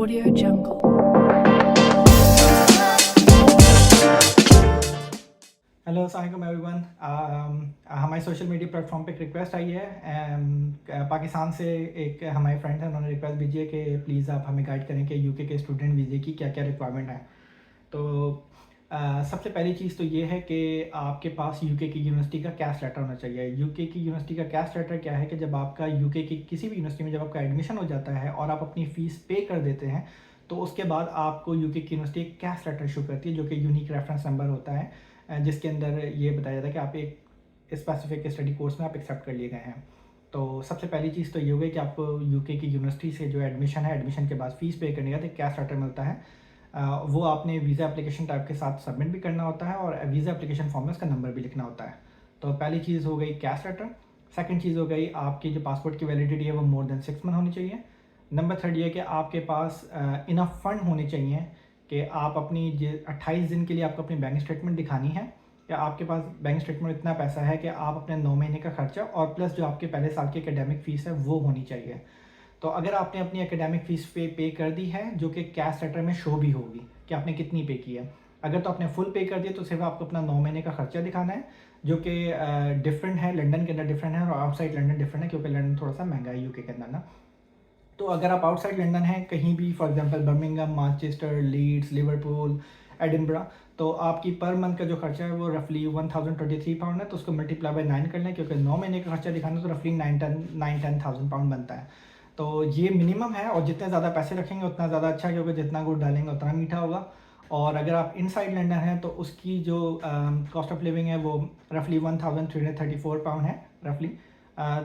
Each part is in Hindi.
Audio Jungle. हेलो अस्सलाम एवरीवन। हमारे सोशल मीडिया प्लेटफॉर्म पे एक रिक्वेस्ट आई है। पाकिस्तान से एक हमारे फ्रेंड हैं, उन्होंने रिक्वेस्ट भेजी है कि प्लीज़ आप हमें गाइड करें कि यूके के स्टूडेंट वीज़े की क्या क्या रिक्वायरमेंट है। तो सबसे पहली चीज़ तो ये है कि आपके पास यूके की यूनिवर्सिटी का कैश लेटर होना चाहिए। यूके की यूनिवर्सिटी का कैश लेटर क्या है कि जब आपका यूके की किसी भी यूनिवर्सिटी में जब आपका एडमिशन हो जाता है और आप अपनी फ़ीस पे कर देते हैं, तो उसके बाद आपको यूके की यूनिवर्सिटी एक कैश लेटर इशू करती है, जो कि यूनिक रेफरेंस नंबर होता है, जिसके अंदर ये बताया जाता है कि आप एक स्पेसिफिक स्टडी कोर्स में आप एक्सेप्ट कर लिए गए हैं। तो सबसे पहली चीज़ तो ये हो गई कि आपको यूके की यूनिवर्सिटी से जो एडमिशन है, एडमिशन के बाद फ़ीस पे करने का तो कैश लेटर मिलता है। वो आपने वीज़ा एप्लीकेशन टाइप के साथ सबमिट भी करना होता है और वीज़ा एप्लीकेशन फॉर्म में उसका नंबर भी लिखना होता है। तो पहली चीज़ हो गई कैश लेटर। सेकंड चीज़ हो गई आपकी जो पासपोर्ट की वैलिडिटी है वो मोर देन 6 मंथ होनी चाहिए। नंबर थर्ड ये है कि आपके पास इनफ फंड होने चाहिए कि आप अपनी 28 दिन के लिए आपको अपनी बैंक स्टेटमेंट दिखानी है कि आपके पास बैंक स्टेटमेंट में इतना पैसा है कि आप अपने 9 महीने का खर्चा और प्लस जो आपके पहले साल की एकेडमिक फ़ीस है वो होनी चाहिए। तो अगर आपने अपनी एकेडमिक फ़ीस पे कर दी है, जो कि कैश लेटर में शो भी होगी कि आपने कितनी पे की है। अगर तो आपने फुल पे कर दिया तो सिर्फ आपको अपना 9 महीने का खर्चा दिखाना है, जो कि डिफरेंट है, लंदन के अंदर डिफरेंट है और आउटसाइड लंदन डिफरेंट है, क्योंकि लंदन थोड़ा सा महंगा है यूके के अंदर ना। तो अगर आप आउटसाइड लंदन हैं कहीं भी, for example Birmingham, Manchester, Leeds, Liverpool, Edinburgh, तो आपकी पर मंथ का जो खर्चा है वो रफली 1023 पाउंड है। तो उसको मल्टीप्लाई बाय 9 कर लें, क्योंकि 9 महीने का खर्चा दिखाना तो रफली 9-10,000 पाउंड बनता है। तो ये मिनिमम है और जितने ज़्यादा पैसे रखेंगे उतना ज़्यादा अच्छा है, क्योंकि जितना गुड़ डालेंगे उतना मीठा होगा। और अगर आप इनसाइड लंदन हैं तो उसकी जो कॉस्ट ऑफ लिविंग है वो रफली 1334 पाउंड है रफली।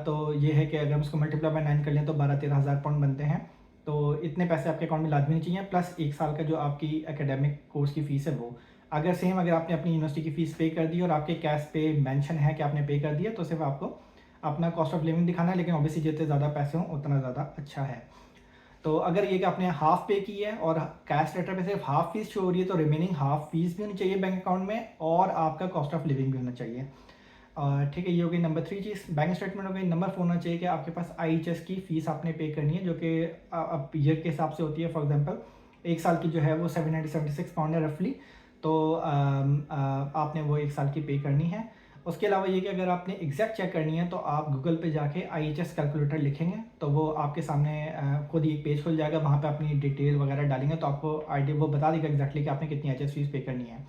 तो ये है कि अगर हम इसको मल्टीप्लाई बाय 9 कर लें तो 12-13 हज़ार पाउंड बनते हैं। तो इतने पैसे आपके अकाउंट में लाजमी नहीं चाहिए, प्लस एक साल का जो आपकी एकेडमिक कोर्स की फ़ीस है वो। अगर आपने अपनी यूनिवर्सिटी की फ़ीस पे कर दी और आपके कैश पे मेंशन है कि आपने पे कर दिया, तो सिर्फ आपको अपना कॉस्ट ऑफ लिविंग दिखाना है, लेकिन ऑब्वियसली जितने ज़्यादा पैसे हों उतना ज़्यादा अच्छा है। तो अगर ये कि आपने हाफ पे की है और कैश लेटर पे सिर्फ हाफ फीस शो हो रही है, तो रिमेनिंग हाफ फीस भी होनी चाहिए बैंक अकाउंट में और आपका कॉस्ट ऑफ लिविंग भी होना चाहिए। ठीक है, ये हो गई नंबर 3 चीज़। बैंक स्टेटमेंट हो गई। नंबर 4 होना चाहिए कि आपके पास आईएचएस की फ़ीस आपने पे करनी है, जो कि अब ईयर के हिसाब से होती है। फॉर एग्जांपल एक साल की जो है वो 776 पाउंड है रफली। तो आपने वो एक साल की पे करनी है। उसके अलावा ये कि अगर आपने एग्जैक्ट चेक करनी है तो आप गूगल पे जाके आईएचएस कैलकुलेटर लिखेंगे तो वो आपके सामने खुद ही एक पेज खुल जाएगा। वहाँ पे अपनी डिटेल वगैरह डालेंगे तो आपको आइडिया वो बता देगा एग्जैक्टली कि आपने कितनी एचएस फीस पे करनी है।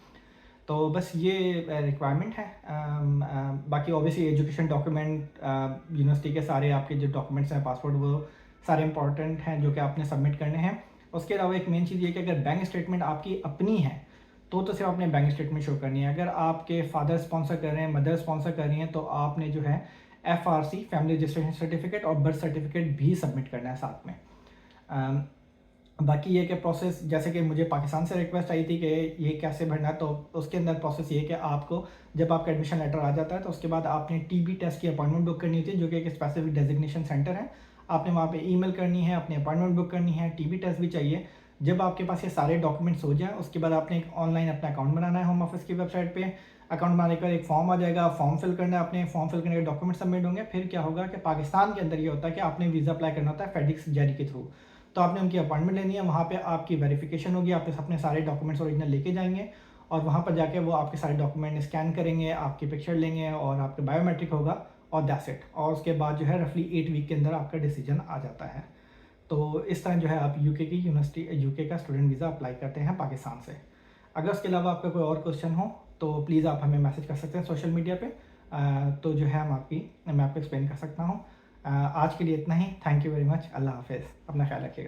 तो बस ये रिक्वायरमेंट है। बाकी ऑब्वियसली एजुकेशन डॉक्यूमेंट, यूनिवर्सिटी के सारे आपके जो डॉक्यूमेंट्स हैं, पासपोर्ट, वो सारे इंपॉर्टेंट हैं जो कि आपने सबमिट करने हैं। उसके अलावा एक मेन चीज़ ये कि अगर बैंक स्टेटमेंट आपकी अपनी है तो सिर्फ आपने बैंक स्टेटमेंट शो करनी है। अगर आपके फादर स्पॉन्सर कर रहे हैं, मदर स्पॉन्सर कर रही हैं, तो आपने जो है एफआरसी, फैमिली रजिस्ट्रेशन सर्टिफिकेट और बर्थ सर्टिफिकेट भी सबमिट करना है साथ में। बाकी ये कि प्रोसेस, जैसे कि मुझे पाकिस्तान से रिक्वेस्ट आई थी कि ये कैसे भरना है, तो उसके अंदर प्रोसेस ये है कि आपको जब आपका एडमिशन लेटर आ जाता है तो उसके बाद आपने टीबी टेस्ट की अपॉइंटमेंट बुक करनी होती है, जो कि एक स्पेसिफिक डेजिग्नेशन सेंटर है। आपने वहाँ पे ईमेल करनी है, अपनी अपॉइंटमेंट बुक करनी है, टीबी टेस्ट भी चाहिए। जब आपके पास ये सारे डॉक्यूमेंट्स हो जाए उसके बाद आपने एक ऑनलाइन अपना अकाउंट बनाना है होम ऑफिस की वेबसाइट पर। अकाउंट बनाने के बाद एक फॉर्म आ जाएगा, फॉर्म फिल करना है आपने, फॉर्म फिल करने के डॉक्यूमेंट सबमिट होंगे। फिर क्या होगा कि पाकिस्तान के अंदर ये होता है कि आपने वीज़ा अप्लाई करना होता है फेडिक्स जेरी के थ्रू। तो आपने उनकी अपॉइंटमेंट लेनी है, वहाँ पे आपकी वेरिफिकेशन होगी, आप अपने सारे डॉक्यूमेंट्स ओरिजिनल लेके जाएंगे और वहाँ पर जाके वो आपके सारे डॉक्यूमेंट स्कैन करेंगे, आपकी पिक्चर लेंगे और आपका बायोमेट्रिक होगा और दैट्स इट। और उसके बाद जो है रफली 8 वीक के अंदर आपका डिसीजन आ जाता है। तो इस तरह जो है आप यूके की यूनिवर्सिटी, यूके का स्टूडेंट वीज़ा अप्लाई करते हैं पाकिस्तान से। अगर उसके अलावा आपका कोई और क्वेश्चन हो तो प्लीज़ आप हमें मैसेज कर सकते हैं सोशल मीडिया पे। तो जो है मैं आपको एक्सप्लेन कर सकता हूँ। आज के लिए इतना ही। Thank you very much. अल्लाह हाफिज़। अपना ख्याल रखिएगा।